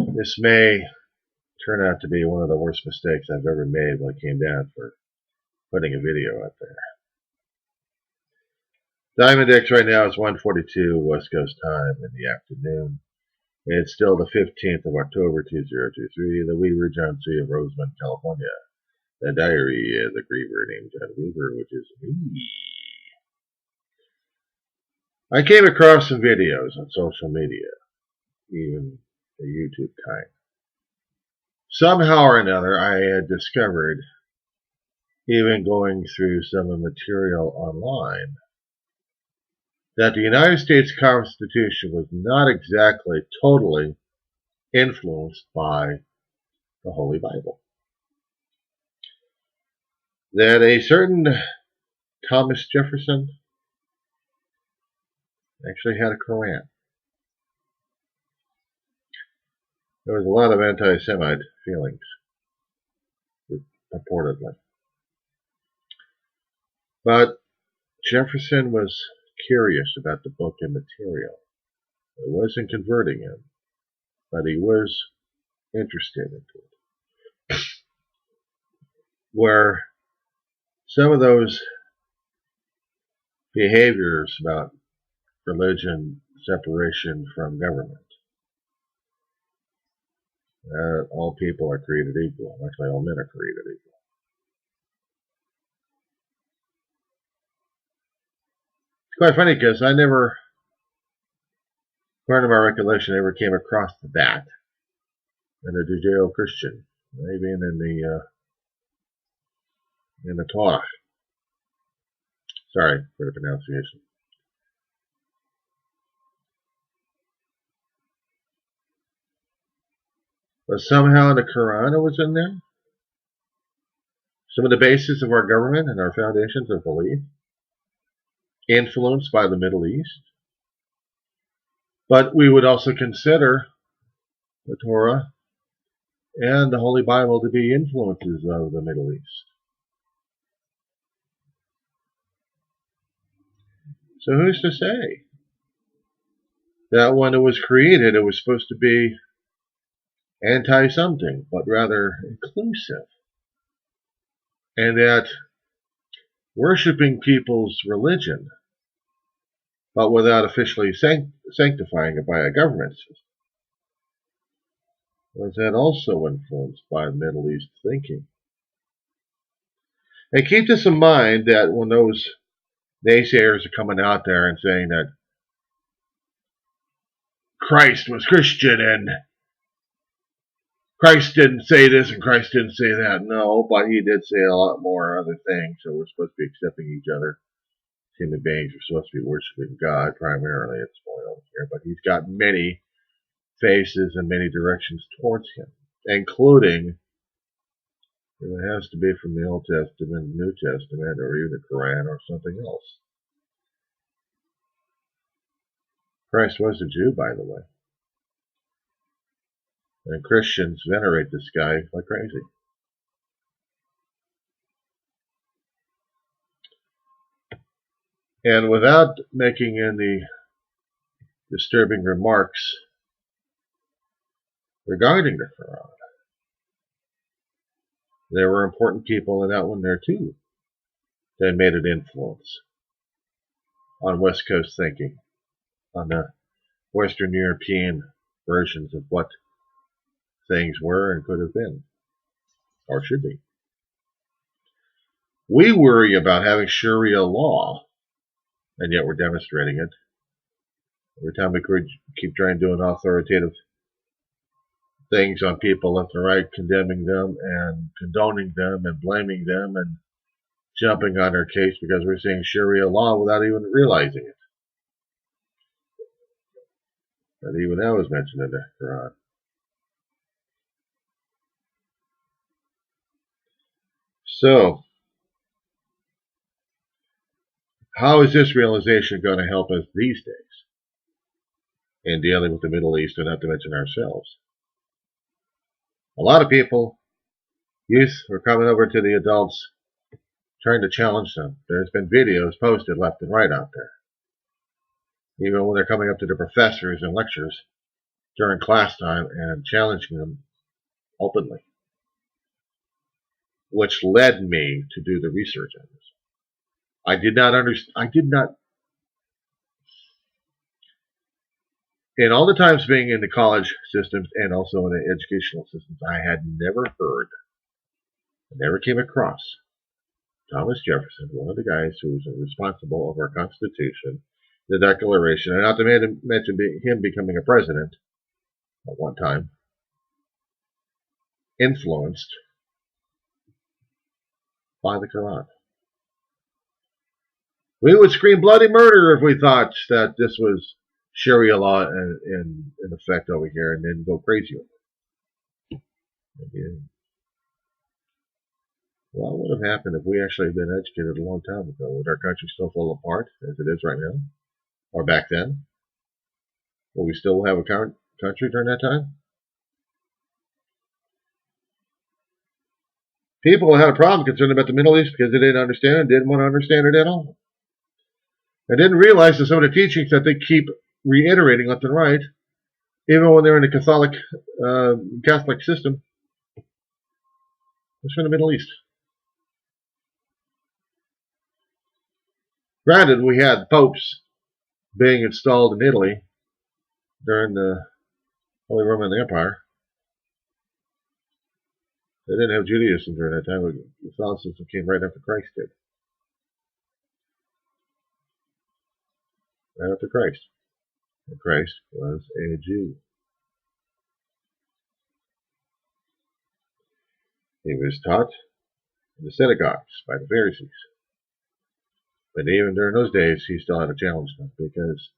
This may turn out to be one of the worst mistakes I've ever made when it came down for putting a video out there. Time index right now is 1:42 West Coast time in the afternoon. It's still the 15th of October 2023, the Weaver John C. of Roseman, California. The diary of the griever named John Weaver, which is me. I came across some videos on social media, even the YouTube kind. Somehow or another, I had discovered, even going through some of the material online, that the United States Constitution was not exactly totally influenced by the Holy Bible. That a certain Thomas Jefferson actually had a Quran. There was a lot of anti-Semite feelings, purportedly. But Jefferson was curious about the book and material. It wasn't converting him, but he was interested into it. Where some of those behaviors about religion, separation from government, all people are created equal. Actually, all men are created equal. It's quite funny because I never, part of my recollection, ever came across that in a Judeo-Christian, even in the Torah. Sorry for the pronunciation. But somehow in the Quran it was in there. Some of the basis of our government and our foundations of belief, influenced by the Middle East. But we would also consider the Torah and the Holy Bible to be influences of the Middle East. So who's to say that when it was created it was supposed to be anti-something, but rather inclusive? And that worshiping people's religion, but without officially sanctifying it by a government system, was that also influenced by Middle East thinking? And keep this in mind that when those naysayers are coming out there and saying that Christ was Christian and Christ didn't say this and Christ didn't say that. No, but he did say a lot more other things. So we're supposed to be accepting each other. Human beings are supposed to be worshiping God primarily at this point over here. But he's got many faces and many directions towards him, including, if it has to be from the Old Testament, New Testament, or even the Quran or something else. Christ was a Jew, by the way. And Christians venerate this guy like crazy. And without making any disturbing remarks regarding the Quran, there were important people in that one there too that made an influence on West Coast thinking, on the Western European versions of what things were and could have been, or should be. We worry about having Sharia law, and yet we're demonstrating it. Every time we keep trying to do an authoritative things on people left and right, condemning them and condoning them and blaming them and jumping on their case because we're saying Sharia law without even realizing it. But even that was mentioned in the Quran. So, how is this realization going to help us these days in dealing with the Middle East, and not to mention ourselves? A lot of people, youth, are coming over to the adults trying to challenge them. There's been videos posted left and right out there. Even when they're coming up to the professors and lectures, during class time and challenging them openly, which led me to do the research on this. I did not in all the times being in the college systems and also in the educational systems, I had never came across Thomas Jefferson, one of the guys who was responsible of our Constitution, the Declaration, and not to mention him becoming a president at one time, influenced by the Quran. We would scream bloody murder if we thought that this was Sharia law in effect over here, and then go crazy with it. Again. What would have happened if we actually had been educated a long time ago? Would our country still fall apart as it is right now? Or back then? Will we still have a country during that time? People had a problem concerned about the Middle East because they didn't understand it, didn't want to understand it at all. They didn't realize that some of the teachings that they keep reiterating left and right, even when they're in the Catholic system, was from the Middle East. Granted, we had popes being installed in Italy during the Holy Roman Empire. They didn't have Judaism during that time. Catholicism came right after Christ did. Right after Christ. And Christ was a Jew. He was taught in the synagogues by the Pharisees. But even during those days, he still had to challenge them, because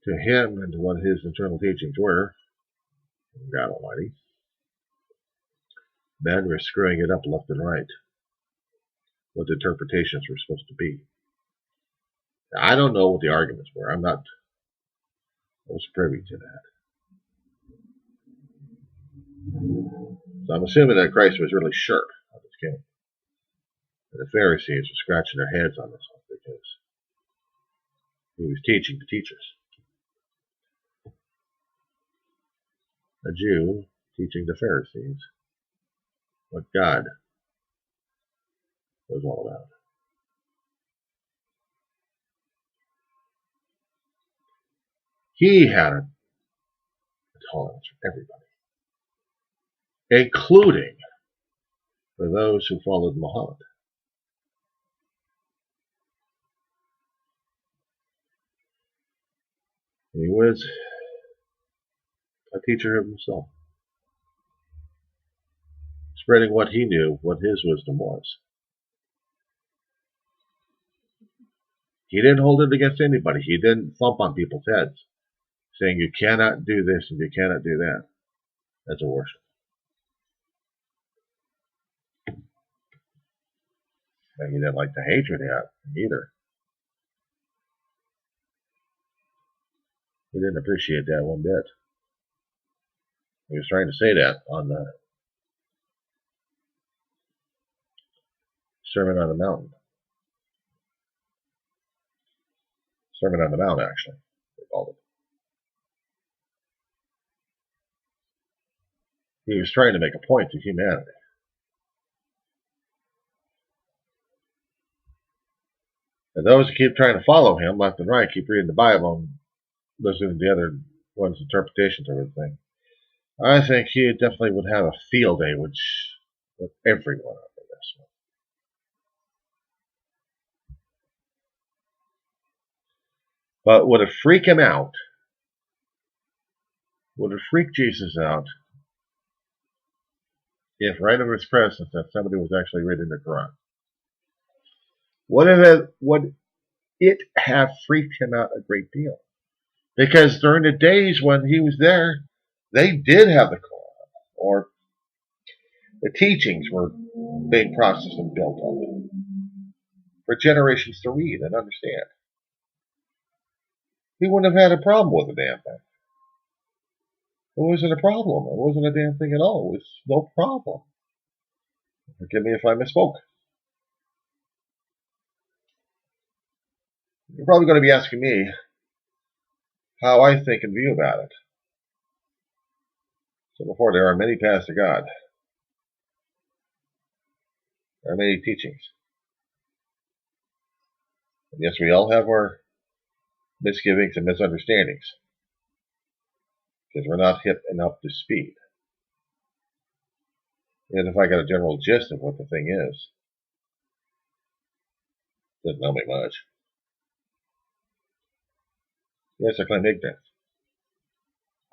to him and to what his internal teachings were, God Almighty, men were screwing it up left and right. What the interpretations were supposed to be. Now, I don't know what the arguments were. I was privy to that. So I'm assuming that Christ was really sure of his game. And the Pharisees were scratching their heads on this one because he was teaching the teachers. A Jew teaching the Pharisees what God was all about. He had a tolerance for everybody, including for those who followed Muhammad. He was a teacher of himself, spreading what he knew, what his wisdom was. He didn't hold it against anybody. He didn't thump on people's heads, saying you cannot do this and you cannot do that as a worship. And he didn't like the hatred either. He didn't appreciate that one bit. He was trying to say that on the Sermon on the Mountain. Sermon on the Mount, actually, they called it. He was trying to make a point to humanity. And those who keep trying to follow him left and right, keep reading the Bible and listening to the other one's interpretations of everything, I think he definitely would have a field day with everyone over this one. But would it freak him out? Would it freak Jesus out if right over his presence that somebody was actually reading the Quran? Would it have freaked him out a great deal? Because during the days when he was there, they did have the Quran, or the teachings were being processed and built on for generations to read and understand. He wouldn't have had a problem with the damn thing. It wasn't a problem. It wasn't a damn thing at all. It was no problem. Forgive me if I misspoke. You're probably going to be asking me how I think and view about it. So before, there are many paths to God. There are many teachings. And yes, we all have our misgivings and misunderstandings because we're not hip and up to speed. And if I got a general gist of what the thing is, it doesn't know me much. Yes, I claim ignorance.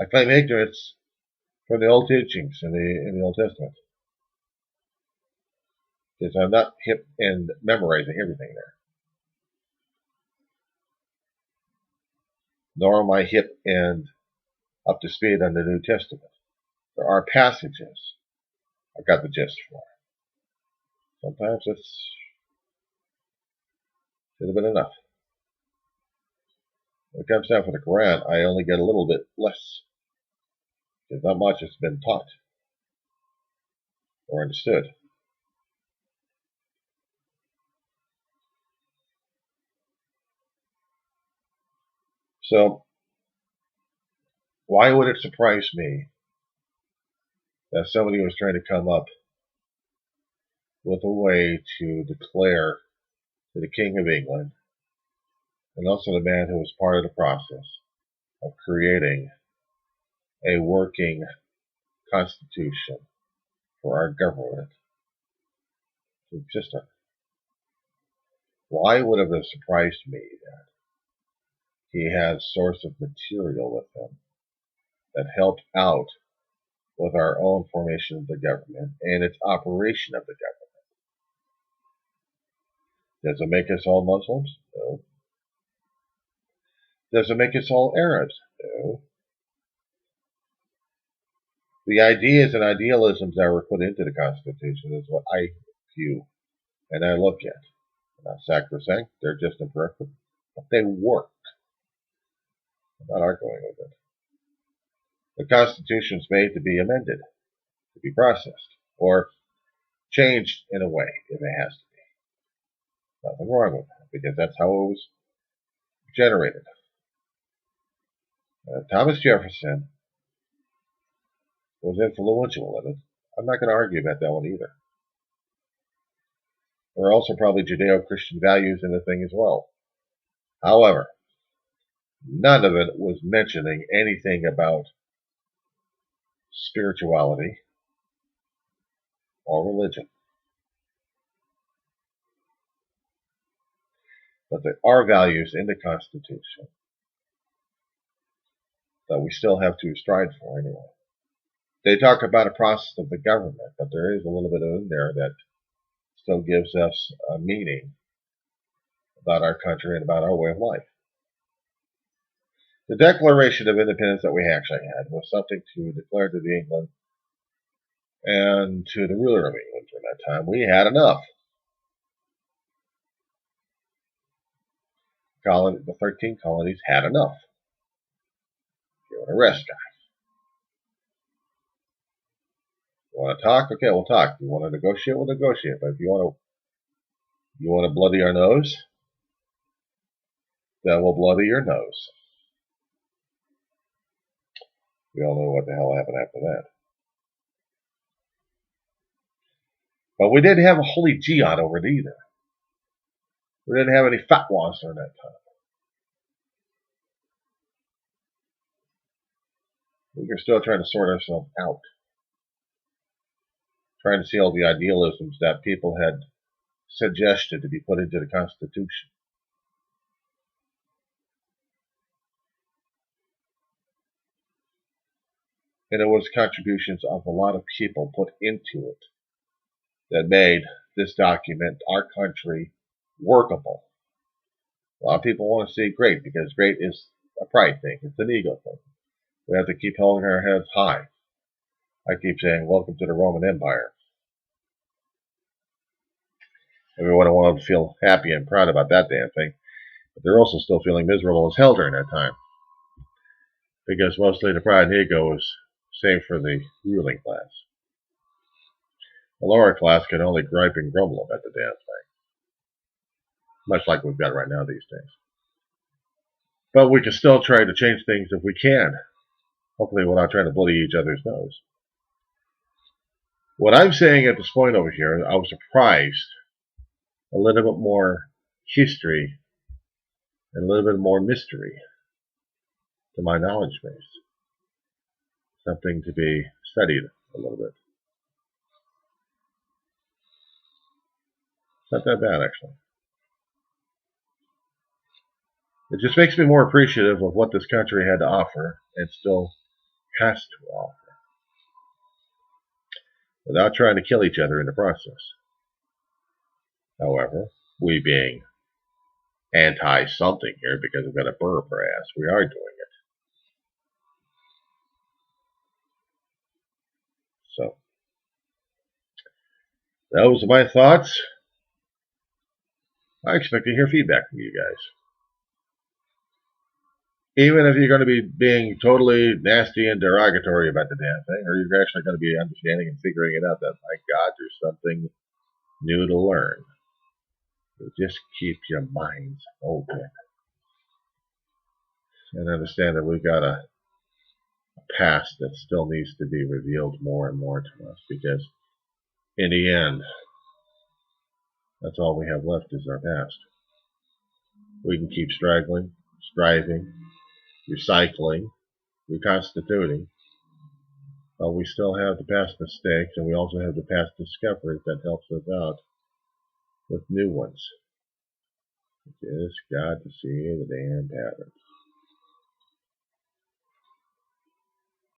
I claim ignorance from the old teachings in the Old Testament. Because I'm not hip and memorizing everything there. Nor am I hip and up to speed on the New Testament. There are passages I got the gist for. Sometimes it's should have been enough. When it comes down for the Quran, I only get a little bit less. Because not much has been taught or understood. So, why would it surprise me that somebody was trying to come up with a way to declare to the King of England, and also the man who was part of the process of creating a working constitution for our government to exist on? Why would it have surprised me that he had source of material with him that helped out with our own formation of the government and its operation of the government? Does it make us all Muslims? No. Does it make us all Arabs? No. The ideas and idealisms that were put into the Constitution is what I view and I look at. They're not sacrosanct, they're just imperfect, but they work. I'm not arguing with it. The Constitution is made to be amended, to be processed, or changed in a way if it has to be. Nothing wrong with that, because that's how it was generated. Thomas Jefferson was influential in it. I'm not going to argue about that one either. There are also probably Judeo-Christian values in the thing as well. However, none of it was mentioning anything about spirituality or religion. But there are values in the Constitution that we still have to strive for anyway. They talk about a process of the government, but there is a little bit in there that still gives us a meaning about our country and about our way of life. The Declaration of Independence that we actually had was something to declare to the England and to the ruler of England during that time. We had enough. The 13 colonies had enough. You want to rest, guys. You want to talk? Okay, we'll talk. You want to negotiate? We'll negotiate. But if you want to bloody our nose, then we'll bloody your nose. We all know what the hell happened after that. But we didn't have a holy jihad over it either. We didn't have any fatwas during that time. We were still trying to sort ourselves out. Trying to see all the idealisms that people had suggested to be put into the Constitution. And it was contributions of a lot of people put into it that made this document, our country, workable. A lot of people want to see great because great is a pride thing. It's an ego thing. We have to keep holding our heads high. I keep saying, welcome to the Roman Empire. Everyone wanted to feel happy and proud about that damn thing. But they're also still feeling miserable as hell during that time. Because mostly the pride and ego was saved for the ruling class. The lower class can only gripe and grumble about the damn thing. Much like we've got right now these days. But we can still try to change things if we can. Hopefully we're not trying to bloody each other's nose. What I'm saying at this point over here, I was surprised a little bit more history and a little bit more mystery to my knowledge base. Something to be studied a little bit. It's not that bad, actually. It just makes me more appreciative of what this country had to offer and still has to offer, without trying to kill each other in the process. However, we being anti-something here because we've got a burr up our ass, we are doing it. So, those are my thoughts. I expect to hear feedback from you guys. Even if you're going to be being totally nasty and derogatory about the damn thing, or you're actually going to be understanding and figuring it out that, my God, there's something new to learn. So just keep your minds open. And understand that we've got a past that still needs to be revealed more and more to us, because in the end, that's all we have left is our past. We can keep striving, recycling, reconstituting, but we still have the past mistakes, and we also have the past discoveries that helps us out with new ones. We just got to see the damn patterns.